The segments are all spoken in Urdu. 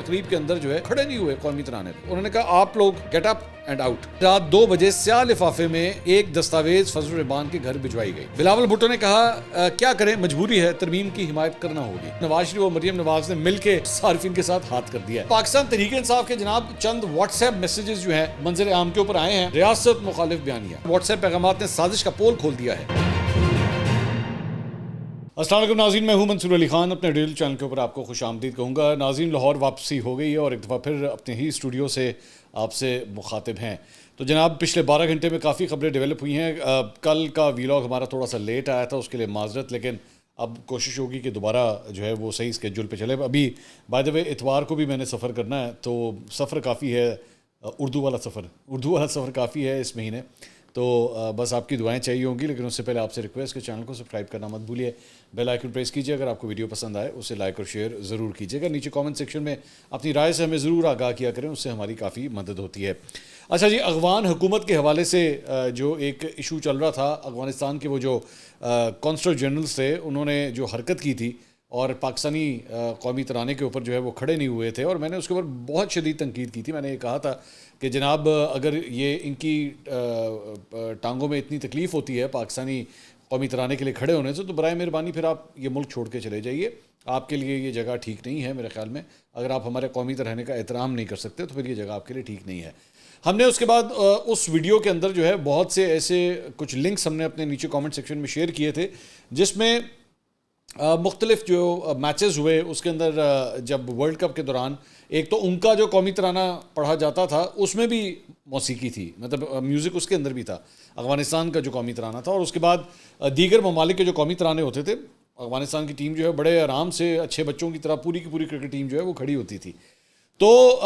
تقریب کے اندر جو ہے کھڑے نہیں ہوئے قومی ترانے پہ. انہوں نے کہا آپ لوگ گیٹ اپ اینڈ آؤٹ. رات 2 بجے سیاہ لفافے میں ایک دستاویز فضل الرحمان کے گھر بھجوائی گئی. بلاول بھٹو نے کہا کیا کریں مجبوری ہے, ترمیم کی حمایت کرنا ہوگی. نواز شریف اور مریم نواز نے مل کے صارفین کے ساتھ ہاتھ کر دیا ہے. پاکستان تحریک انصاف کے جناب چند واٹس ایپ میسیجز جو ہیں منظر عام کے اوپر آئے ہیں. ریاست مخالف بیانیہ. واٹس ایپ پیغامات نے سازش کا پول کھول دیا ہے. السلام علیکم ناظرین, میں ہوں منصور علی خان. اپنے ڈیل چینل کے اوپر آپ کو خوش آمدید کہوں گا. ناظرین, لاہور واپسی ہو گئی ہے اور ایک دفعہ پھر اپنے ہی اسٹوڈیو سے آپ سے مخاطب ہیں. تو جناب پچھلے 12 گھنٹے میں کافی خبریں ڈیولپ ہوئی ہیں. کل کا ویلاگ ہمارا تھوڑا سا لیٹ آیا تھا, اس کے لیے معذرت, لیکن اب کوشش ہوگی کہ دوبارہ جو ہے وہ صحیح اسکیجول پہ چلے. ابھی بائی دا وے اتوار کو بھی میں نے سفر کرنا ہے, تو سفر کافی ہے, اردو والا سفر کافی ہے اس مہینے. تو بس آپ کی دعائیں چاہیے ہوں گی, لیکن اس سے پہلے آپ سے ریکویسٹ کہ چینل کو سبسکرائب کرنا مت بھولیے. بیل آئیکن پریس کیجیے. اگر آپ کو ویڈیو پسند آئے اسے لائک اور شیئر ضرور کیجیے گا. نیچے کامنٹ سیکشن میں اپنی رائے سے ہمیں ضرور آگاہ کیا کریں, اس سے ہماری کافی مدد ہوتی ہے. اچھا جی, افغان حکومت کے حوالے سے جو ایک ایشو چل رہا تھا, افغانستان کے وہ جو کانسول جنرلز تھے انہوں نے جو حرکت کی تھی اور پاکستانی قومی ترانے کے اوپر جو ہے وہ کھڑے نہیں ہوئے تھے, اور میں نے اس کے اوپر بہت شدید تنقید کی تھی. میں نے یہ کہا تھا کہ جناب اگر یہ ان کی ٹانگوں میں اتنی تکلیف ہوتی ہے پاکستانی قومی ترانے کے لیے کھڑے ہونے سے, تو برائے مہربانی پھر آپ یہ ملک چھوڑ کے چلے جائیے. آپ کے لیے یہ جگہ ٹھیک نہیں ہے میرے خیال میں. اگر آپ ہمارے قومی ترانے کا احترام نہیں کر سکتے تو پھر یہ جگہ آپ کے لیے ٹھیک نہیں ہے. ہم نے اس کے بعد اس ویڈیو کے اندر جو ہے بہت سے ایسے کچھ لنکس ہم نے اپنے نیچے کامنٹ سیکشن میں شیئر کیے تھے, جس میں مختلف جو میچز ہوئے اس کے اندر جب ورلڈ کپ کے دوران ایک تو ان کا جو قومی ترانہ پڑھا جاتا تھا اس میں بھی موسیقی تھی, مطلب میوزک اس کے اندر بھی تھا, افغانستان کا جو قومی ترانہ تھا. اور اس کے بعد دیگر ممالک کے جو قومی ترانے ہوتے تھے, افغانستان کی ٹیم جو ہے بڑے آرام سے اچھے بچوں کی طرح پوری کی پوری کرکٹ ٹیم جو ہے وہ کھڑی ہوتی تھی. تو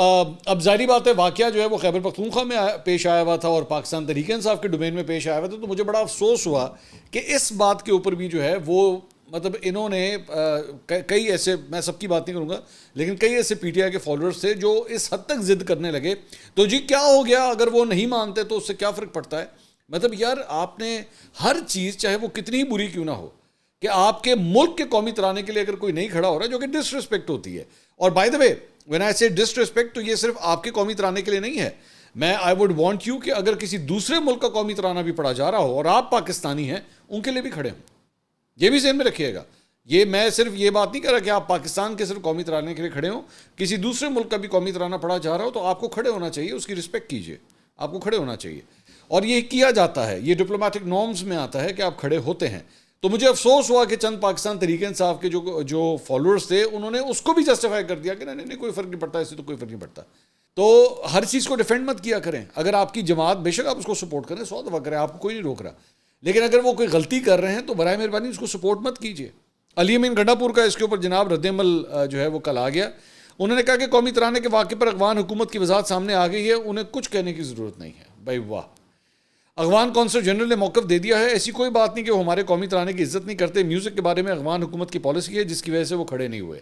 اب ظاہری بات ہے واقعہ جو ہے وہ خیبر پختونخوا میں پیش آیا ہوا تھا اور پاکستان تحریک انصاف کے ڈومین میں پیش آیا ہوا تھا. تو مجھے بڑا افسوس ہوا کہ اس بات کے اوپر بھی جو ہے وہ مطلب انہوں نے کئی ایسے, میں سب کی بات نہیں کروں گا, لیکن کئی ایسے پی ٹی آئی کے فالوورز تھے جو اس حد تک ضد کرنے لگے. تو جی کیا ہو گیا, اگر وہ نہیں مانتے تو اس سے کیا فرق پڑتا ہے. مطلب یار آپ نے ہر چیز چاہے وہ کتنی بری کیوں نہ ہو, کہ آپ کے ملک کے قومی ترانے کے لیے اگر کوئی نہیں کھڑا ہو رہا ہے, جو کہ ڈس رسپیکٹ ہوتی ہے. اور by the way when I سے ڈس رسپیکٹ, تو یہ صرف آپ کے قومی ترانے کے لیے نہیں ہے. میں آئی ووڈ وانٹ یو کہ اگر کسی دوسرے ملک کا قومی ترانہ بھی پڑھا جا رہا ہو اور آپ پاکستانی ہیں, ان کے لیے بھی کھڑے ہوں. یہ بھی ذہن میں رکھیے گا. یہ میں صرف یہ بات نہیں کر رہا کہ آپ پاکستان کے صرف قومی ترانے کے لیے کھڑے ہوں, کسی دوسرے ملک کا بھی قومی ترانہ پڑھا جا رہا ہو تو آپ کو کھڑے ہونا چاہیے, اس کی رسپیکٹ کیجیے, آپ کو کھڑے ہونا چاہیے. اور یہ کیا جاتا ہے, یہ ڈپلومیٹک نارمز میں آتا ہے کہ آپ کھڑے ہوتے ہیں. تو مجھے افسوس ہوا کہ چند پاکستان تحریک انصاف کے جو فالوورز تھے انہوں نے اس کو بھی جسٹیفائی کر دیا کہ نہیں کوئی فرق نہیں پڑتا, اس سے تو کوئی فرق نہیں پڑتا. تو ہر چیز کو ڈیفینڈ مت کیا کریں. اگر آپ کی جماعت, بے شک آپ اس کو سپورٹ کریں, 100 دفعہ کریں, آپ کو کوئی نہیں روک رہا, لیکن اگر وہ کوئی غلطی کر رہے ہیں تو برائے مہربانی اس کو سپورٹ مت کیجیے. علی امین گنڈا پور کا اس کے اوپر جناب رد عمل جو ہے وہ کل آ گیا. انہوں نے کہا کہ قومی ترانے کے واقعے پر افغان حکومت کی وضاحت سامنے آ گئی ہے, انہیں کچھ کہنے کی ضرورت نہیں ہے. بھائی واہ, افغان کونسل جنرل نے موقف دے دیا ہے. ایسی کوئی بات نہیں کہ وہ ہمارے قومی ترانے کی عزت نہیں کرتے. میوزک کے بارے میں افغان حکومت کی پالیسی ہے جس کی وجہ سے وہ کھڑے نہیں ہوئے.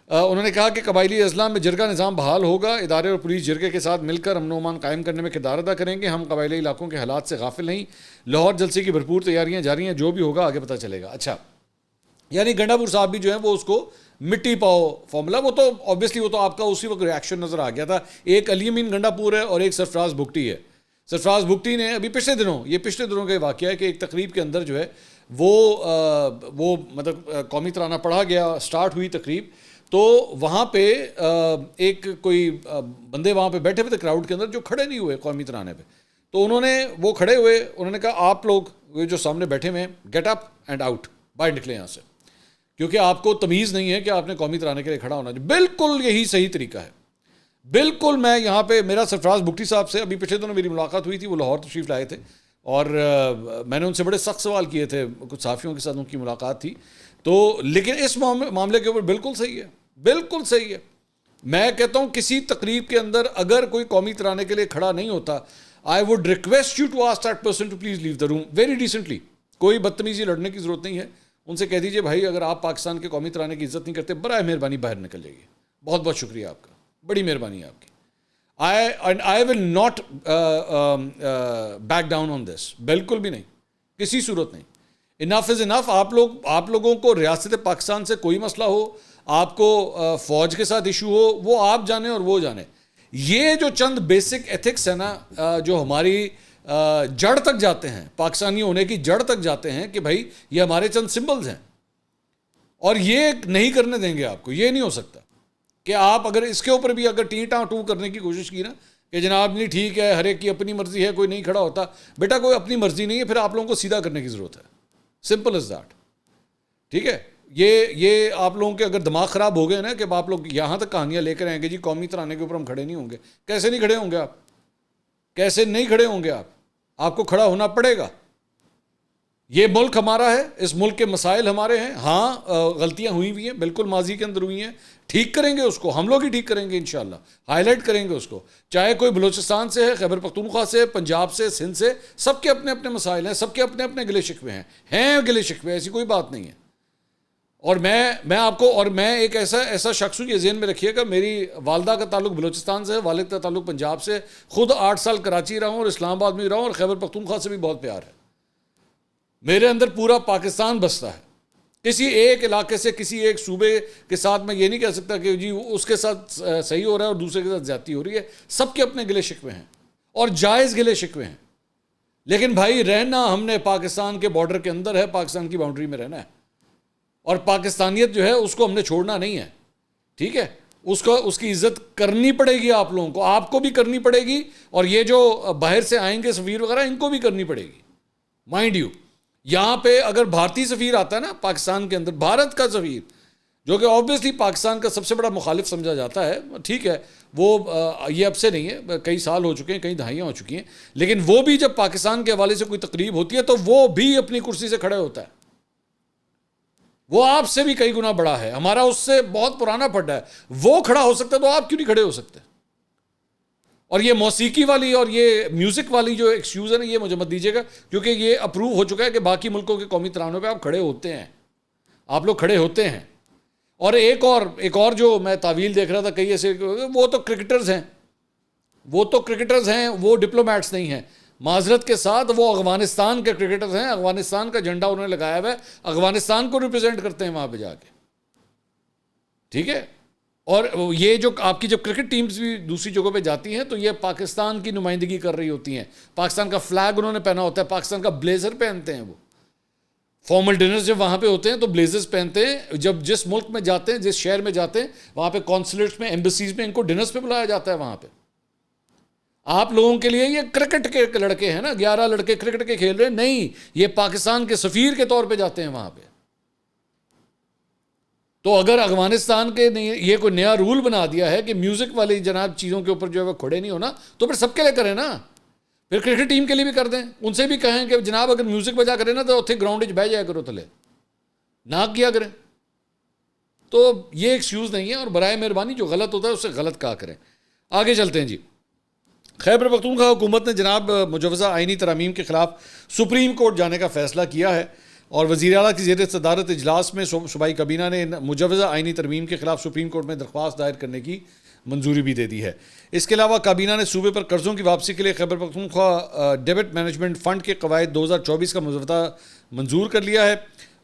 انہوں نے کہا کہ قبائلی اضلاع میں جرگہ نظام بحال ہوگا. ادارے اور پولیس جرگے کے ساتھ مل کر امن و امان قائم کرنے میں کردار ادا کریں گے. ہم قبائلی علاقوں کے حالات سے غافل نہیں. لاہور جلسے کی بھرپور تیاریاں جاری ہیں, جو بھی ہوگا آگے پتہ چلے گا. اچھا, یعنی گنڈا پور صاحب بھی جو ہیں وہ اس کو مٹی پاؤ فارمولا, وہ تو آبویسلی وہ تو آپ کا اسی وقت ریاکشن نظر آ گیا تھا. ایک علی امین گنڈا پور ہے اور ایک سرفراز بھگٹی ہے. سرفراز بھگٹی نے ابھی پچھلے دنوں کا واقعہ ہے کہ ایک تقریب کے اندر جو ہے وہ مطلب قومی ترانہ پڑھا گیا, سٹارٹ ہوئی تقریب, تو وہاں پہ ایک کوئی بندے وہاں پہ بیٹھے ہوئے تھے کراؤڈ کے اندر جو کھڑے نہیں ہوئے قومی ترانے پہ. تو وہ کھڑے ہوئے, انہوں نے کہا آپ لوگ جو سامنے بیٹھے ہوئے ہیں گیٹ اپ اینڈ آؤٹ, باہر نکلیں یہاں سے, کیونکہ آپ کو تمیز نہیں ہے کہ آپ نے قومی ترانے کے لیے کھڑا ہونا. بالکل یہی صحیح طریقہ ہے. بالکل. میں یہاں پہ میرا سرفراز بھگٹی صاحب سے ابھی پچھلے دنوں میری ملاقات ہوئی تھی, وہ لاہور تشریف لائے تھے اور میں نے ان سے بڑے سخت سوال کیے تھے, کچھ صحافیوں کے ساتھ ان کی ملاقات تھی. تو لیکن اس معاملے کے اوپر بالکل صحیح ہے, بالکل صحیح ہے. میں کہتا ہوں کسی تقریب کے اندر اگر کوئی قومی ترانے کے لیے کھڑا نہیں ہوتا, I would request you to ask that person to please leave the room very decently. کوئی بدتمیزی لڑنے کی ضرورت نہیں ہے. ان سے کہہ دیجئے بھائی اگر آپ پاکستان کے قومی ترانے کی عزت نہیں کرتے, برائے مہربانی باہر نکل جائیے. بہت بہت شکریہ آپ کا, بڑی مہربانی ہے آپ کی. I will not back down on this. بالکل بھی نہیں, کسی صورت نہیں. انف از انف. آپ لوگوں کو ریاست پاکستان سے کوئی مسئلہ ہو, آپ کو فوج کے ساتھ ایشو ہو، وہ آپ جانیں اور وہ جانیں. یہ جو چند بیسک ایتھکس ہیں نا جو ہماری جڑ تک جاتے ہیں، پاکستانی ہونے کی جڑ تک جاتے ہیں کہ بھائی یہ ہمارے چند سمبلز ہیں، اور یہ نہیں کرنے دیں گے آپ کو. یہ نہیں ہو سکتا کہ آپ اگر اس کے اوپر بھی اگر ٹیٹاں ٹو کرنے کی کوشش کی نا کہ جناب نہیں ٹھیک ہے، ہر ایک کی اپنی مرضی ہے، کوئی نہیں کھڑا ہوتا. بیٹا کوئی اپنی مرضی نہیں ہے، پھر آپ لوگوں کو سیدھا کرنے کی ضرورت ہے. Simple is that. ٹھیک ہے، یہ آپ لوگوں کے اگر دماغ خراب ہو گئے نا کہ آپ لوگ یہاں تک کہانیاں لے کر آئیں گے جی قومی ترانے کے اوپر ہم کھڑے نہیں ہوں گے. کیسے نہیں کھڑے ہوں گے آپ؟ کیسے نہیں کھڑے ہوں گے آپ کو کھڑا ہونا پڑے گا. یہ ملک ہمارا ہے، اس ملک کے مسائل ہمارے ہیں. ہاں غلطیاں ہوئی ہوئی ہیں، بالکل ماضی کے اندر ہوئی ہیں، ٹھیک کریں گے اس کو، ہم لوگ ہی ٹھیک کریں گے انشاءاللہ. ہائی لائٹ کریں گے اس کو، چاہے کوئی بلوچستان سے ہے، خیبر پختونخوا سے، پنجاب سے، سندھ سے، سب کے اپنے اپنے مسائل ہیں، سب کے اپنے اپنے گلے شکوے ہیں گلے شکوے، ایسی کوئی بات نہیں ہے. اور میں آپ کو، اور میں ایک ایسا شخص ہوں، یہ ذہن میں رکھیے گا، میری والدہ کا تعلق بلوچستان سے ہے، والد کا تعلق پنجاب سے. خود 8 سال کراچی رہا ہوں اور اسلام آباد میں رہا ہوں، اور خیبر پختونخوا سے بھی بہت پیار ہے. میرے اندر پورا پاکستان بستا ہے. کسی ایک علاقے سے، کسی ایک صوبے کے ساتھ میں یہ نہیں کہہ سکتا کہ جی اس کے ساتھ صحیح ہو رہا ہے اور دوسرے کے ساتھ زیادتی ہو رہی ہے. سب کے اپنے گلے شکوے ہیں اور جائز گلے شکوے ہیں. لیکن بھائی رہنا ہم نے پاکستان کے بارڈر کے اندر ہے، پاکستان کی باؤنڈری میں رہنا ہے، اور پاکستانیت جو ہے اس کو ہم نے چھوڑنا نہیں ہے. ٹھیک ہے، اس کی عزت کرنی پڑے گی آپ لوگوں کو، آپ کو بھی کرنی پڑے گی، اور یہ جو باہر سے آئیں گے سفیر وغیرہ ان کو بھی کرنی پڑے گی. مائنڈ یو، یہاں پہ اگر بھارتی سفیر آتا ہے نا پاکستان کے اندر، بھارت کا سفیر جو کہ آبویسلی پاکستان کا سب سے بڑا مخالف سمجھا جاتا ہے، ٹھیک ہے وہ یہ اب سے نہیں ہے، کئی سال ہو چکے ہیں، کئی دہائیاں ہو چکی ہیں، لیکن وہ بھی جب پاکستان کے حوالے سے کوئی تقریب ہوتی ہے تو وہ بھی اپنی کرسی سے کھڑے ہوتا ہے. وہ آپ سے بھی کئی گنا بڑا ہے، ہمارا اس سے بہت پرانا پڑا ہے. وہ کھڑا ہو سکتا ہے تو آپ کیوں نہیں کھڑے ہو سکتے؟ اور یہ موسیقی والی اور یہ میوزک والی جو ایکسکیوز ہے نا، یہ مجھے مت دیجیے گا، کیونکہ یہ اپروو ہو چکا ہے کہ باقی ملکوں کے قومی ترانوں پہ آپ کھڑے ہوتے ہیں، آپ لوگ کھڑے ہوتے ہیں. اور ایک اور جو میں تعویل دیکھ رہا تھا کئی ایسے، وہ تو کرکٹرز ہیں، وہ ڈپلومیٹس نہیں ہیں. معذرت کے ساتھ وہ افغانستان کے کرکٹرز ہیں، افغانستان کا جھنڈا انہوں نے لگایا ہوا ہے، افغانستان کو ریپرزینٹ کرتے ہیں وہاں پہ جا کے. ٹھیک ہے، اور یہ جو آپ کی جب کرکٹ ٹیمز بھی دوسری جگہوں پہ جاتی ہیں تو یہ پاکستان کی نمائندگی کر رہی ہوتی ہیں. پاکستان کا فلیگ انہوں نے پہنا ہوتا ہے، پاکستان کا بلیزر پہنتے ہیں. وہ فارمل ڈنرز جب وہاں پہ ہوتے ہیں تو بلیزرز پہنتے ہیں. جب جس ملک میں جاتے ہیں، جس شہر میں جاتے ہیں، وہاں پہ کونسلیٹس میں، ایمبیسیز میں ان کو ڈنرز پہ بلایا جاتا ہے. وہاں پہ آپ لوگوں کے لیے یہ کرکٹ کے لڑکے ہیں نا، 11 لڑکے کرکٹ کے کھیل رہے ہیں، نہیں، یہ پاکستان کے سفیر کے طور پہ جاتے ہیں وہاں پہ. تو اگر افغانستان کے یہ کوئی نیا رول بنا دیا ہے کہ میوزک والی جناب چیزوں کے اوپر جو ہے وہ کھڑے نہیں ہونا، تو پھر سب کے لیے کریں نا. پھر کرکٹ ٹیم کے لیے بھی کر دیں، ان سے بھی کہیں کہ جناب اگر میوزک بجا کریں نا تو اتنے گراؤنڈ بہ جایا کرو، تھلے نہ کیا کریں. تو یہ ایکسکیوز نہیں ہے، اور برائے مہربانی جو غلط ہوتا ہے اسے غلط کہا کریں. آگے چلتے ہیں جی. خیبر پختونخوا حکومت نے جناب مجوزہ آئینی ترامیم کے خلاف سپریم کورٹ جانے کا فیصلہ کیا ہے، اور وزیر اعلیٰ کی زیر صدارت اجلاس میں صوبائی کابینہ نے مجوزہ آئینی ترمیم کے خلاف سپریم کورٹ میں درخواست دائر کرنے کی منظوری بھی دے دی ہے. اس کے علاوہ کابینہ نے صوبے پر قرضوں کی واپسی کے لیے Khyber Pakhtunkhwa debit management fund کے قواعد 2024 کا مسودہ منظور کر لیا ہے،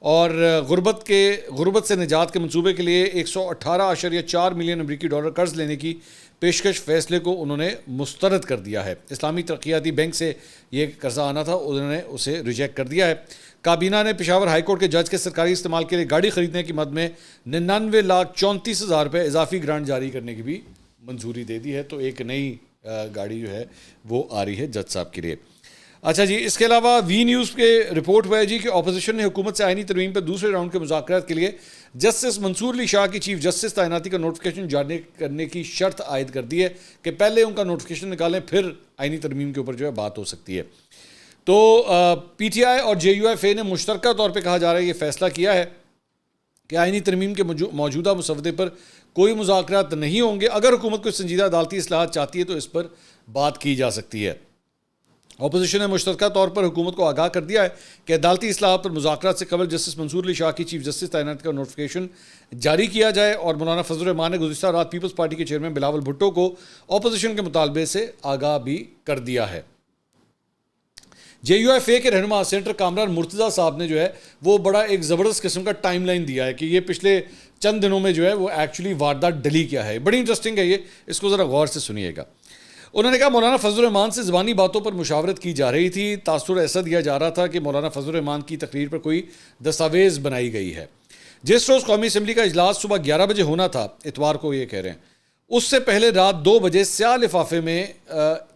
اور غربت سے نجات کے منصوبے کے لیے 118.4 ملین امریکی ڈالر قرض لینے کی پیشکش فیصلے کو انہوں نے مسترد کر دیا ہے. اسلامی ترقیاتی بینک سے یہ قرضہ آنا تھا، انہوں نے اسے ریجیکٹ کر دیا ہے. کابینہ نے پشاور ہائی کورٹ کے جج کے سرکاری استعمال کے لیے گاڑی خریدنے کی مد میں 99,34,000 روپے اضافی گرانٹ جاری کرنے کی بھی منظوری دے دی ہے. تو ایک نئی گاڑی جو ہے وہ آ رہی ہے جج صاحب کے لیے. اچھا جی، اس کے علاوہ وی نیوز کے رپورٹ ہوا ہے جی کہ اپوزیشن نے حکومت سے آئینی ترمیم پر دوسرے راؤنڈ کے مذاکرات کے لیے جسٹس منصور علی شاہ کی چیف جسٹس تعیناتی کا نوٹیفکیشن جاری کرنے کی شرط عائد کر دی ہے کہ پہلے ان کا نوٹیفکیشن نکالیں، پھر آئینی ترمیم کے اوپر جو ہے بات ہو سکتی ہے. تو پی ٹی آئی اور جے یو ایف اے نے مشترکہ طور پہ کہا جا رہا ہے، یہ فیصلہ کیا ہے کہ آئینی ترمیم کے موجودہ مسودے پر کوئی مذاکرات نہیں ہوں گے. اگر حکومت کوئی سنجیدہ عدالتی اصلاحات چاہتی ہے تو اس پر بات کی جا سکتی ہے. اپوزیشن نے مشترکہ طور پر حکومت کو آگاہ کر دیا ہے کہ عدالتی اصلاحات پر مذاکرات سے قبل جسٹس منصور علی شاہ کی چیف جسٹس تعیناتی کا نوٹیفکیشن جاری کیا جائے، اور مولانا فضل الرحمان نے گزشتہ رات پیپلز پارٹی کے چیئرمین بلاول بھٹو کو اپوزیشن کے مطالبے سے آگاہ بھی کر دیا ہے. JUFA کے رہنما سینٹر کامران مرتضیٰ صاحب نے جو ہے وہ بڑا ایک زبردست قسم کا ٹائم لائن دیا ہے کہ یہ پچھلے چند دنوں میں جو ہے وہ ایکچولی واردات ڈلی کیا ہے. بڑی انٹرسٹنگ ہے یہ, اس کو ذرا غور سے سنیے گا. انہوں نے کہا مولانا فضل الرحمان سے زبانی باتوں پر مشاورت کی جا رہی تھی. تاثر ایسا دیا جا رہا تھا کہ مولانا فضل الرحمان کی تقریر پر کوئی دستاویز بنائی گئی ہے. جس روز قومی اسمبلی کا اجلاس صبح 11 بجے ہونا تھا, اتوار کو یہ کہہ رہے ہیں, اس سے پہلے رات 2 بجے سیاہ لفافے میں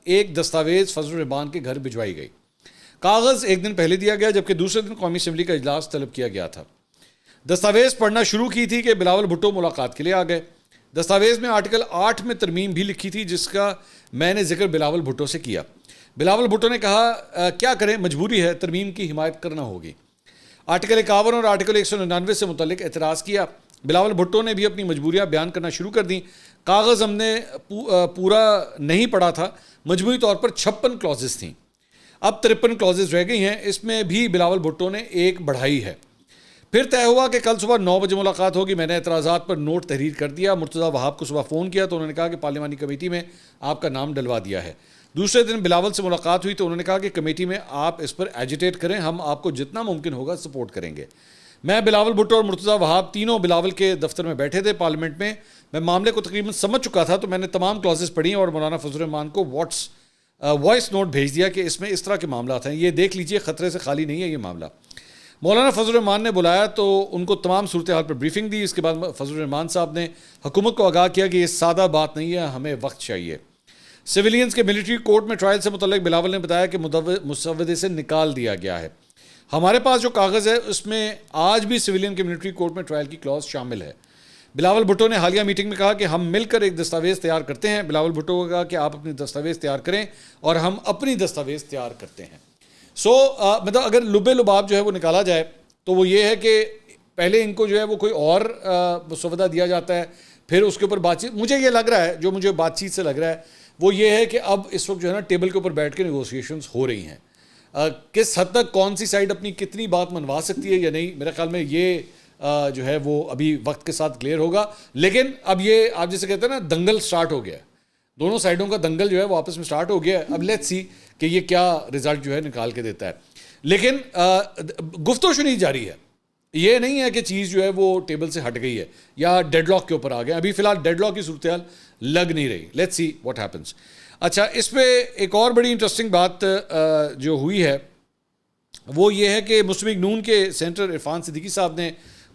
ایک دستاویز فضل الرحمان کے گھر بھجوائی گئی. کاغذ ایک دن پہلے دیا گیا جبکہ دوسرے دن قومی اسمبلی کا اجلاس طلب کیا گیا تھا. دستاویز پڑھنا شروع کی تھی کہ بلاول بھٹو ملاقات کے لیے آ گئے. دستاویز میں آرٹیکل 8 میں ترمیم بھی لکھی تھی جس کا میں نے ذکر بلاول بھٹو سے کیا. بلاول بھٹو نے کہا کیا کریں, مجبوری ہے, ترمیم کی حمایت کرنا ہوگی. آرٹیکل 51 اور آرٹیکل 199 سے متعلق اعتراض کیا. بلاول بھٹو نے بھی اپنی مجبوریاں بیان کرنا شروع کر دیں. کاغذ ہم نے پورا نہیں پڑھا تھا, مجموعی طور پر 56 کلازز تھیں, اب 53 کلازز رہ گئی ہیں, اس میں بھی بلاول بھٹو نے ایک بڑھائی ہے. پھر طے ہوا کہ کل صبح 9 بجے ملاقات ہوگی. میں نے اعتراضات پر نوٹ تحریر کر دیا. مرتضیٰ وہاب کو صبح فون کیا تو انہوں نے کہا کہ پارلیمانی کمیٹی میں آپ کا نام ڈلوا دیا ہے. دوسرے دن بلاول سے ملاقات ہوئی تو انہوں نے کہا کہ کمیٹی میں آپ اس پر ایجیٹیٹ کریں, ہم آپ کو جتنا ممکن ہوگا سپورٹ کریں گے. میں بلاول بھٹو اور مرتضیٰ وہاب تینوں بلاول کے دفتر میں بیٹھے تھے پارلیمنٹ میں. میں معاملے کو تقریباً سمجھ چکا تھا تو میں نے تمام کلازز پڑھی اور مولانا فضل الرحمان کو وائس نوٹ بھیج دیا کہ اس میں اس طرح کے معاملات ہیں, یہ دیکھ لیجئے, خطرے سے خالی نہیں ہے یہ معاملہ. مولانا فضل الرحمان نے بلایا تو ان کو تمام صورتحال پر بریفنگ دی. اس کے بعد فضل الرحمان صاحب نے حکومت کو آگاہ کیا کہ یہ سادہ بات نہیں ہے, ہمیں وقت چاہیے. سویلینز کے ملٹری کورٹ میں ٹرائل سے متعلق بلاول نے بتایا کہ مسودے سے نکال دیا گیا ہے. ہمارے پاس جو کاغذ ہے اس میں آج بھی سویلین کے ملٹری کورٹ میں ٹرائل کی کلاس شامل ہے. بلاول بھٹو نے حالیہ میٹنگ میں کہا کہ ہم مل کر ایک دستاویز تیار کرتے ہیں. بلاول بھٹو کو کہا کہ آپ اپنی دستاویز تیار کریں اور ہم اپنی دستاویز تیار کرتے ہیں. مطلب اگر لبے لباب جو ہے وہ نکالا جائے تو وہ یہ ہے کہ پہلے ان کو جو ہے وہ کوئی اور مسودہ دیا جاتا ہے, پھر اس کے اوپر بات چیت. مجھے یہ لگ رہا ہے, جو مجھے بات چیت سے لگ رہا ہے وہ یہ ہے کہ اب اس وقت جو ہے نا ٹیبل کے اوپر بیٹھ کے نیگوسیشنز ہو رہی ہیں. کس حد تک کون سی سائڈ اپنی کتنی بات منوا سکتی ہے یا نہیں, میرے خیال میں یہ جو ہے وہ ابھی وقت کے ساتھ کلیئر ہوگا. لیکن اب یہ آپ جیسے کہتے ہیں نا دنگل سٹارٹ ہو گیا ہے, دونوں سائڈوں کا دنگل جو ہے وہ آپس میں سٹارٹ ہو گیا ہے. اب لیٹس سی کہ یہ کیا رزلٹ جو ہے نکال کے دیتا ہے. لیکن گفت و شنید جاری ہے, یہ نہیں ہے کہ چیز جو ہے وہ ٹیبل سے ہٹ گئی ہے یا ڈیڈ لاک کے اوپر آ گیا. ابھی فی الحال ڈیڈ لاک کی صورتحال لگ نہیں رہی. Let's see what happens. اچھا, اس پہ ایک اور بڑی انٹرسٹنگ بات جو ہوئی ہے وہ یہ ہے کہ مسلم لیگ نون کے سینیٹر عرفان صدیقی صاحب نے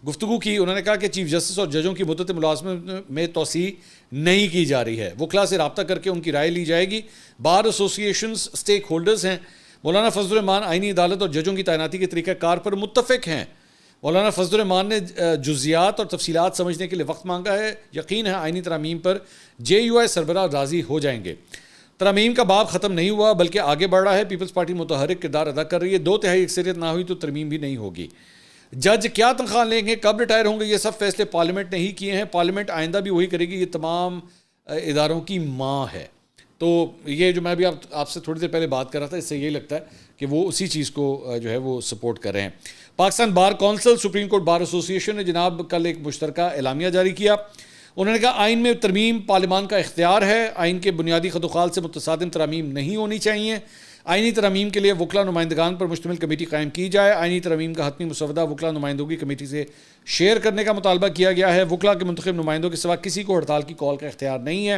گفتگو کی. انہوں نے کہا کہ چیف جسٹس اور ججوں کی مدت ملازمت میں توسیع نہیں کی جا رہی ہے, وکلاء سے رابطہ کر کے ان کی رائے لی جائے گی. بار ایسوسیشنز اسٹیک ہولڈرز ہیں. مولانا فضل الرحمان آئینی عدالت اور ججوں کی تعیناتی کے طریقہ کار پر متفق ہیں. مولانا فضل الرحمان نے جزیات اور تفصیلات سمجھنے کے لیے وقت مانگا ہے. یقین ہے آئینی ترامیم پر JUI سربراہ راضی ہو جائیں گے. ترامیم کا باب ختم نہیں ہوا بلکہ آگے بڑھ رہا ہے. پیپلز پارٹی متحرک کردار ادا کر رہی ہے. 2/3 اکثریت نہ ہوئی تو ترمیم بھی نہیں ہوگی. جج کیا تنخواہ لیں گے, کب ریٹائر ہوں گے, یہ سب فیصلے پارلیمنٹ نے ہی کیے ہیں. پارلیمنٹ آئندہ بھی وہی کرے گی. یہ تمام اداروں کی ماں ہے. تو یہ جو میں بھی آپ سے تھوڑی دیر پہلے بات کر رہا تھا, اس سے یہ لگتا ہے کہ وہ اسی چیز کو جو ہے وہ سپورٹ کر رہے ہیں. Pakistan bar council, supreme court bar association نے جناب کل ایک مشترکہ اعلامیہ جاری کیا. انہوں نے کہا آئین میں ترمیم پارلیمان کا اختیار ہے. آئین کے بنیادی خط و خال سے متصادم ترامیم نہیں ہونی چاہیے. آئینی ترامیم کے لیے وکلاء نمائندگان پر مشتمل کمیٹی قائم کی جائے. آئینی ترامیم کا حتمی مسودہ وکلاء نمائندگی کمیٹی سے شیئر کرنے کا مطالبہ کیا گیا ہے. وکلاء کے منتخب نمائندوں کے سوا کسی کو ہڑتال کی کال کا اختیار نہیں ہے.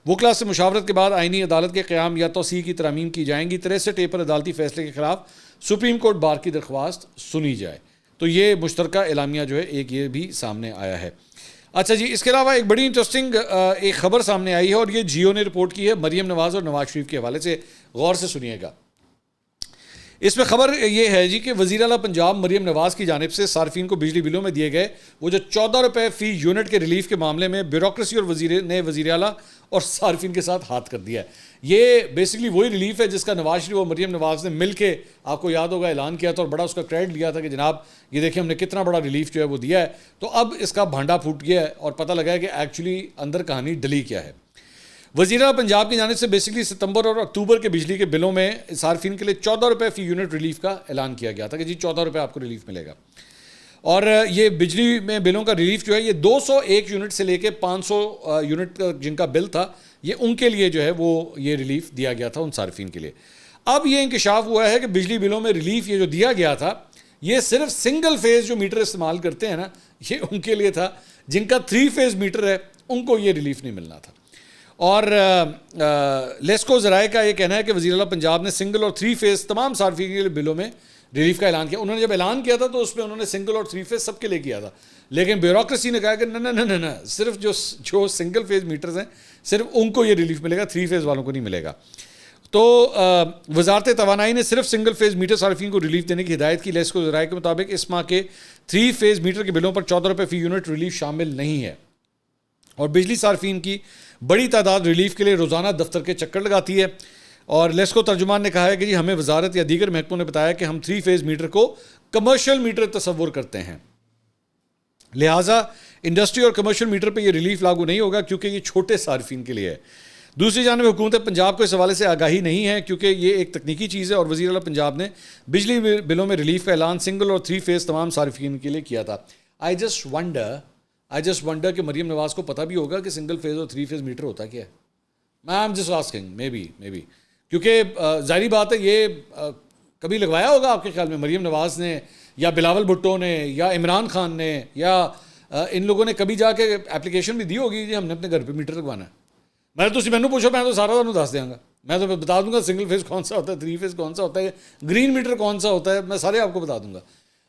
وکلاء سے مشاورت کے بعد آئینی عدالت کے قیام یا توسیع کی ترامیم کی جائیں گی. 63 پر عدالتی فیصلے کے خلاف سپریم کورٹ بار کی درخواست سنی جائے. تو یہ مشترکہ اعلامیہ جو ہے ایک یہ بھی سامنے آیا ہے. اچھا جی, اس کے علاوہ ایک بڑی انٹرسٹنگ ایک خبر سامنے آئی ہے اور یہ جیو نے رپورٹ کی ہے مریم نواز اور نواز شریف کے حوالے سے. غور سے سنیے گا. اس میں خبر یہ ہے جی کہ وزیر اعلیٰ پنجاب مریم نواز کی جانب سے صارفین کو بجلی بلوں میں دیے گئے وہ جو 14 روپے فی یونٹ کے ریلیف کے معاملے میں بیوروکریسی اور وزیر اعلیٰ اور صارفین کے ساتھ ہاتھ کر دیا ہے. یہ بیسکلی وہی ریلیف ہے جس کا نواز شریف اور مریم نواز نے مل کے, آپ کو یاد ہوگا, اعلان کیا تھا اور بڑا اس کا کریڈٹ لیا تھا کہ جناب یہ دیکھیں ہم نے کتنا بڑا ریلیف جو ہے وہ دیا ہے. تو اب اس کا بھانڈا پھوٹ گیا ہے اور پتہ لگا ہے کہ ایکچولی اندر کہانی ڈلی کیا ہے. وزیر اعلیٰ پنجاب کی جانب سے بیسکلی ستمبر اور اکتوبر کے بجلی کے بلوں میں صارفین کے لیے 14 روپے فی یونٹ ریلیف کا اعلان کیا گیا تھا کہ جی 14 روپے آپ کو ریلیف ملے گا. اور یہ بجلی میں بلوں کا ریلیف جو ہے یہ 201 یونٹ سے لے کے 500 یونٹ جن کا بل تھا, یہ ان کے لیے جو ہے وہ یہ ریلیف دیا گیا تھا ان صارفین کے لیے. اب یہ انکشاف ہوا ہے کہ بجلی بلوں میں ریلیف یہ جو دیا گیا تھا یہ صرف سنگل فیز جو میٹر استعمال کرتے ہیں نا یہ ان کے لیے تھا، جن کا 3 فیز میٹر ہے ان کو یہ ریلیف نہیں ملنا تھا. اور لیسکو ذرائع کا یہ کہنا ہے کہ وزیر اعلیٰ پنجاب نے سنگل اور 3 فیز تمام صارفین کے بلوں میں ریلیف کا اعلان کیا. انہوں نے جب اعلان کیا تھا تو اس میں انہوں نے سنگل اور 3 فیز سب کے لیے کیا تھا، لیکن بیوروکریسی نے کہا کہ نہ صرف جو سنگل فیز میٹرز ہیں صرف ان کو یہ ریلیف ملے گا، 3 فیز والوں کو نہیں ملے گا. تو وزارت توانائی نے صرف سنگل فیز میٹر صارفین کو ریلیف دینے کی ہدایت کی. لیسکو ذرائع کے مطابق اس ماہ کے 3 فیز میٹر کے بلوں پر 14 روپے فی یونٹ ریلیف شامل نہیں ہے. اور بجلی صارفین کی بڑی تعداد ریلیف کے لیے روزانہ دفتر کے چکر لگاتی ہے. اور لیسکو ترجمان نے کہا ہے کہ جی ہمیں وزارت یا دیگر محکموں نے بتایا کہ ہم 3 فیز میٹر کو کمرشل میٹر تصور کرتے ہیں، لہٰذا انڈسٹری اور کمرشل میٹر پہ یہ ریلیف لاگو نہیں ہوگا کیونکہ یہ چھوٹے صارفین کے لیے ہے. دوسری جانب حکومت پنجاب کو اس حوالے سے آگاہی نہیں ہے کیونکہ یہ ایک تکنیکی چیز ہے، اور وزیر اعلیٰ پنجاب نے بجلی بلوں میں ریلیف کا اعلان سنگل اور 3 فیز تمام صارفین کے لیے کیا تھا. آئی جسٹ ونڈر کہ مریم نواز کو پتہ بھی ہوگا کہ سنگل فیز اور 3 فیز میٹر ہوتا کیا ہے. I am just asking, maybe کیونکہ ظاہری بات ہے یہ کبھی لگوایا ہوگا آپ کے خیال میں مریم نواز نے یا بلاول بھٹو نے یا عمران خان نے یا ان لوگوں نے کبھی جا کے اپلیکیشن بھی دی ہوگی جی ہم نے اپنے گھر پہ میٹر لگوانا ہے. میں پوچھو میں تو سارا دس دیا گا، میں تو بتا دوں گا سنگل فیز کون سا ہوتا ہے، 3 فیز کون سا ہوتا ہے، گرین میٹر کون سا ہوتا ہے، میں سارے آپ کو بتا دوں گا.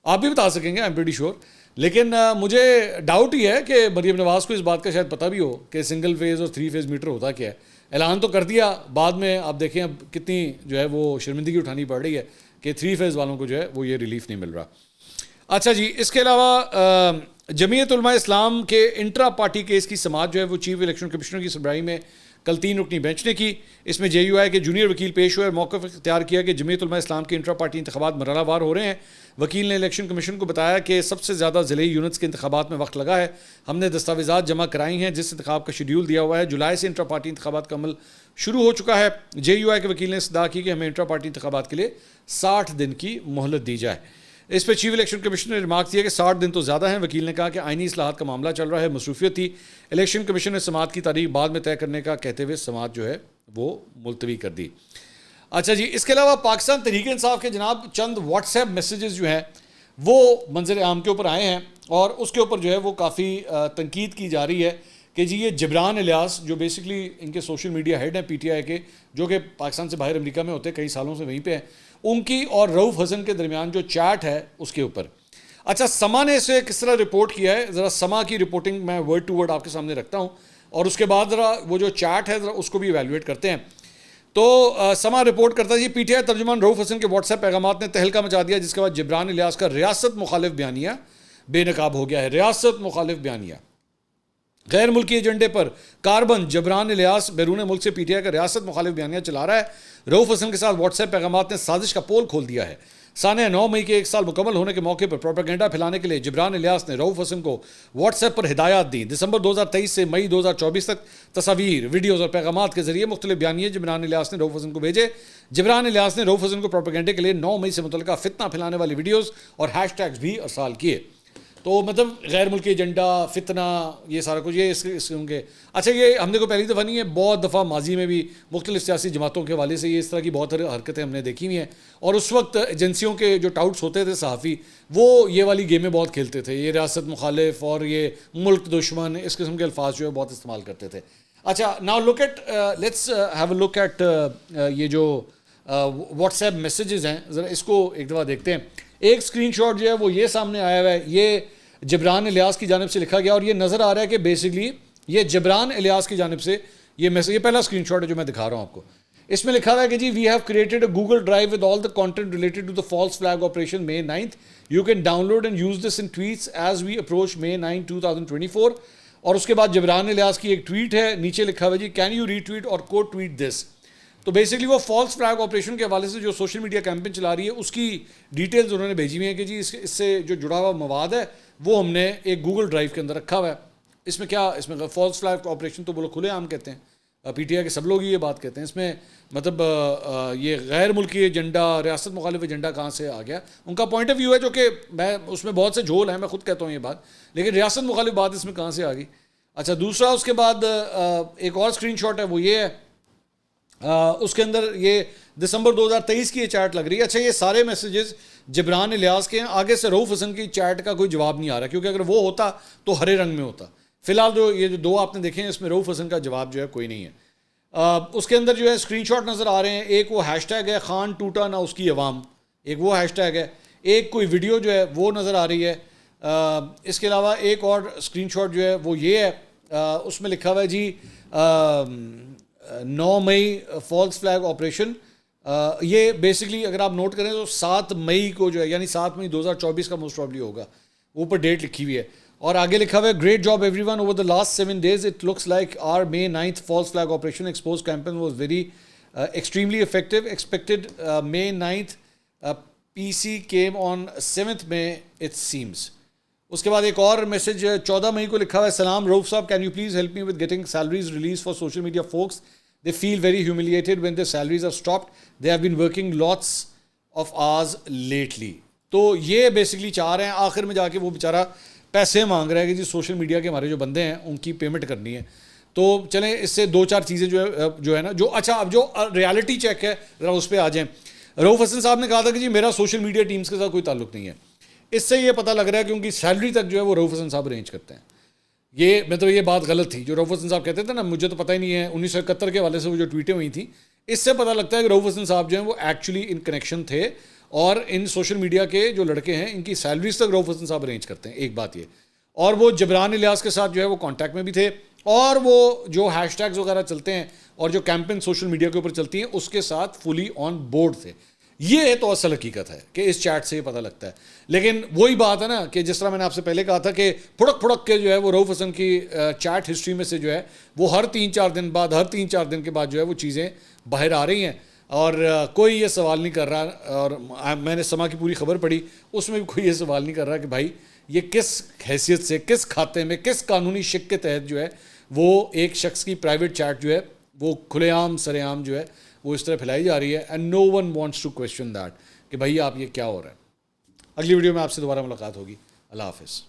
آپ بھی بتا سکیں گے، آئی ایم پریٹی شیور. لیکن مجھے ڈاؤٹ ہی ہے کہ مریم نواز کو اس بات کا شاید پتہ بھی ہو کہ سنگل فیز اور 3 فیز میٹر ہوتا کیا ہے. اعلان تو کر دیا، بعد میں آپ دیکھیں اب کتنی جو ہے وہ شرمندگی اٹھانی پڑ رہی ہے کہ 3 فیز والوں کو جو ہے وہ یہ ریلیف نہیں مل رہا. اچھا جی، اس کے علاوہ جمعیت علماء اسلام کے انٹرا پارٹی کیس کی سماعت جو ہے وہ چیف الیکشن کمشنر کی سربراہی میں کل 3 رکنی بینچ نے کی. اس میں جے یو آئی کے جونیئر وکیل پیش ہوئے اور موقف اختیار کیا کہ جمعیت علماء اسلام کے انٹرا پارٹی انتخابات مرحلہ وار ہو رہے ہیں. وکیل نے الیکشن کمیشن کو بتایا کہ سب سے زیادہ ضلعی یونٹس کے انتخابات میں وقت لگا ہے، ہم نے دستاویزات جمع کرائی ہیں جس انتخاب کا شیڈیول دیا ہوا ہے، جولائی سے انٹرا پارٹی انتخابات کا عمل شروع ہو چکا ہے. جے یو آئی کے وکیل نے استدعا کی کہ ہمیں انٹرا پارٹی انتخابات کے لیے 60 دن کی مہلت دی جائے. اس پہ چیف الیکشن کمیشن نے ریمارک دیا کہ 60 دن تو زیادہ ہیں. وکیل نے کہا کہ آئینی اصلاحات کا معاملہ چل رہا ہے، مصروفیت تھی. الیکشن کمیشن نے سماعت کی تاریخ بعد میں طے کرنے کا کہتے ہوئے سماعت جو ہے وہ ملتوی کر دی. اچھا جی، اس کے علاوہ پاکستان تحریک انصاف کے جناب چند واٹس ایپ میسیجز جو ہیں وہ منظر عام کے اوپر آئے ہیں اور اس کے اوپر جو ہے وہ کافی تنقید کی جا رہی ہے کہ جی یہ جبران الیاس جو بیسکلی ان کے سوشل میڈیا ہیڈ ہیں پی ٹی آئی کے، جو کہ پاکستان سے باہر امریکہ میں ہوتے ہیں، کئی سالوں سے وہیں پہ ہیں، ان کی اور رؤوف حسن کے درمیان جو چیٹ ہے اس کے اوپر. اچھا، سما نے اسے کس طرح رپورٹ کیا ہے، ذرا سما کی رپورٹنگ میں ورڈ ٹو ورڈ آپ کے سامنے رکھتا ہوں اور اس کے بعد ذرا وہ جو چیٹ ہے ذرا اس کو بھی ایویلویٹ کرتے ہیں. تو سما رپورٹ کرتا ہے جی پی ٹی آئی ترجمان رؤوف حسن کے واٹس ایپ پیغامات نے تہلکہ مچا دیا، جس کے بعد جبران الیاس کا ریاست مخالف بیانیہ بے نقاب ہو گیا ہے. ریاست مخالف بیانیہ، غیر ملکی ایجنڈے پر کاربن جبران الیاس بیرون ملک سے پی ٹی آئی کا ریاست مخالف بیانیہ چلا رہا ہے. رؤوف حسن کے ساتھ واٹس ایپ پیغامات نے سازش کا پول کھول دیا ہے. سانحہ 9 مئی کے 1 سال مکمل ہونے کے موقع پر پروپیگنڈا پھیلانے کے لیے جبران الیاس نے رؤوف حسن کو واٹس ایپ پر ہدایات دیں. دسمبر 2023 سے مئی 2024 تک تصاویر، ویڈیوز اور پیغامات کے ذریعے مختلف بیانیے جبران الیاس نے رؤوف حسن کو بھیجے. جبران الیاس نے رؤوف حسن کو پروپیگنڈے کے لیے 9 مئی سے متعلقہ فتنہ پھیلانے والی ویڈیوز اور ہیش ٹیگز بھی ارسال کیے. تو مطلب غیر ملکی ایجنڈا، فتنہ، یہ سارا کچھ یہ اس کے اچھا یہ ہم نے کو پہلی دفعہ نہیں ہے، بہت دفعہ ماضی میں بھی مختلف سیاسی جماعتوں کے حوالے سے یہ اس طرح کی بہت حرکتیں ہم نے دیکھی ہوئی ہیں. اور اس وقت ایجنسیوں کے جو ٹاؤٹس ہوتے تھے صحافی، وہ یہ والی گیمیں بہت کھیلتے تھے، یہ ریاست مخالف اور یہ ملک دشمن، اس قسم کے الفاظ جو ہے بہت استعمال کرتے تھے. اچھا، now look at let's have a look at یہ جو واٹس ایپ میسیجز ہیں، ذرا اس کو ایک دفعہ دیکھتے ہیں. ایک اسکرین شاٹ جو ہے وہ یہ سامنے آیا ہوا ہے، یہ جبران الیاس کی جانب سے لکھا گیا اور یہ نظر آ رہا ہے کہ بیسکلی یہ جبران الیاس کی جانب سے یہ میسیج، یہ پہلا اسکرین شاٹ ہے جو میں دکھا رہا ہوں آپ کو. اس میں لکھا ہوا ہے کہ جی we have created a Google drive with all the content related to the false flag operation May 9th. You can download and use this in tweets as we approach May 9, 2024. اور اس کے بعد جبران الیاس کی ایک ٹویٹ ہے، نیچے لکھا ہوا ہے جی کین یو ری ٹویٹ اور کو ٹویٹ دس. تو بیسکلی وہ فالس فلیگ آپریشن کے حوالے سے جو سوشل میڈیا کیمپین چلا رہی ہے اس کی ڈیٹیلز انہوں نے بھیجی ہوئی ہیں کہ جی اس سے جو جڑا ہوا مواد ہے وہ ہم نے ایک گوگل ڈرائیو کے اندر رکھا ہوا ہے. اس میں کیا، اس میں فالس فلیگ آپریشن تو وہ لوگ کھلے عام کہتے ہیں، پی ٹی آئی کے سب لوگ یہ بات کہتے ہیں. اس میں مطلب یہ غیر ملکی ایجنڈا، ریاست مخالف ایجنڈا کہاں سے آ گیا، ان کا پوائنٹ آف ویو ہے جو کہ میں اس میں بہت سے جھول ہیں، میں خود کہتا ہوں یہ بات، لیکن ریاست مخالف بات اس میں کہاں سے آ گئی. اچھا، دوسرا اس کے بعد ایک اور اسکرین شاٹ ہے وہ یہ ہے، اس کے اندر یہ دسمبر 2023 کی یہ چیٹ لگ رہی ہے. اچھا یہ سارے میسیجز جبران الیاس کے ہیں, آگے سے رؤف حسن کی چیٹ کا کوئی جواب نہیں آ رہا, کیونکہ اگر وہ ہوتا تو ہرے رنگ میں ہوتا. فی الحال جو یہ جو دو آپ نے دیکھے ہیں اس میں رؤف حسن کا جواب جو ہے کوئی نہیں ہے. اس کے اندر جو ہے اسکرین شاٹ نظر آ رہے ہیں, ایک وہ ہیش ٹیگ ہے خان ٹوٹا نہ اس کی عوام, ایک وہ ہیش ٹیگ ہے, ایک کوئی ویڈیو جو ہے وہ نظر آ رہی ہے. اس کے علاوہ ایک اور اسکرین شاٹ جو ہے وہ یہ ہے, اس میں لکھا ہوا ہے جی 9 مئی فالس فلیگ آپریشن. یہ بیسکلی اگر آپ نوٹ کریں تو 7 مئی کو جو ہے, یعنی 7 مئی 2024 کا موسٹ پرابلی ہوگا, اوپر ڈیٹ لکھی ہوئی ہے. اور آگے لکھا ہوا ہے great job everyone over the last 7 days it looks like our May 9th false flag operation expose campaign was very extremely effective expected May 9th PC came on 7th May it seems. اس کے بعد ایک اور میسج 14 مئی کو لکھا ہوا ہے, سلام رؤف صاحب, can you please help me with getting salaries release for social media focus, they feel very humiliated when their salaries are stopped, they have been working lots of hours lately. تو یہ بیسکلی چاہ رہے ہیں, آخر میں جا کے وہ بیچارہ پیسے مانگ رہا ہے کہ جی سوشل میڈیا کے ہمارے جو بندے ہیں ان کی پیمنٹ کرنی ہے. تو چلیں اس سے 2-4 چیزیں جو ہے نا جو اچھا اب جو ریالٹی چیک ہے ذرا اس پہ آ جائیں. رؤف حسن صاحب نے کہا تھا کہ جی میرا سوشل میڈیا ٹیمز کے ساتھ کوئی تعلق نہیں ہے. اس سے یہ پتہ لگ رہا ہے کہ ان کی سیلری تک جو ہے وہ رؤف حسن صاحب ارینج کرتے ہیں. یہ مطلب یہ بات غلط تھی جو رؤف حسن صاحب کہتے تھے نا, مجھے تو پتہ ہی نہیں ہے 1971 کے حوالے سے وہ جو ٹویٹیں ہوئی تھیں, اس سے پتہ لگتا ہے کہ رؤف حسن صاحب جو ہیں وہ ایکچولی ان کنیکشن تھے, اور ان سوشل میڈیا کے جو لڑکے ہیں ان کی سیلریز تک رؤف حسن صاحب ارینج کرتے ہیں. ایک بات یہ, اور وہ جبران الیاس کے ساتھ جو ہے وہ کانٹیکٹ میں بھی تھے, اور وہ جو ہیش ٹیگز وغیرہ چلتے ہیں اور جو کیمپین سوشل میڈیا کے اوپر چلتی ہیں اس کے ساتھ فلی آن بورڈ تھے. یہ تو اصل حقیقت ہے کہ اس چیٹ سے یہ پتہ لگتا ہے. لیکن وہی بات ہے نا کہ جس طرح میں نے آپ سے پہلے کہا تھا کہ پھڑک کے جو ہے وہ رؤف حسن کی چیٹ ہسٹری میں سے جو ہے وہ ہر 3-4 دن بعد, ہر 3-4 دن کے بعد جو ہے وہ چیزیں باہر آ رہی ہیں, اور کوئی یہ سوال نہیں کر رہا. اور میں نے سما کی پوری خبر پڑھی, اس میں بھی کوئی یہ سوال نہیں کر رہا کہ بھائی یہ کس حیثیت سے, کس کھاتے میں, کس قانونی شک کے تحت جو ہے وہ ایک شخص کی پرائیویٹ چیٹ جو ہے وہ کھلے عام سر عام جو ہے وہ اس طرح پھیلائی جا رہی ہے. And no one wants to question that کہ بھائی آپ یہ کیا ہو رہا ہے. اگلی ویڈیو میں آپ سے دوبارہ ملاقات ہوگی. اللہ حافظ.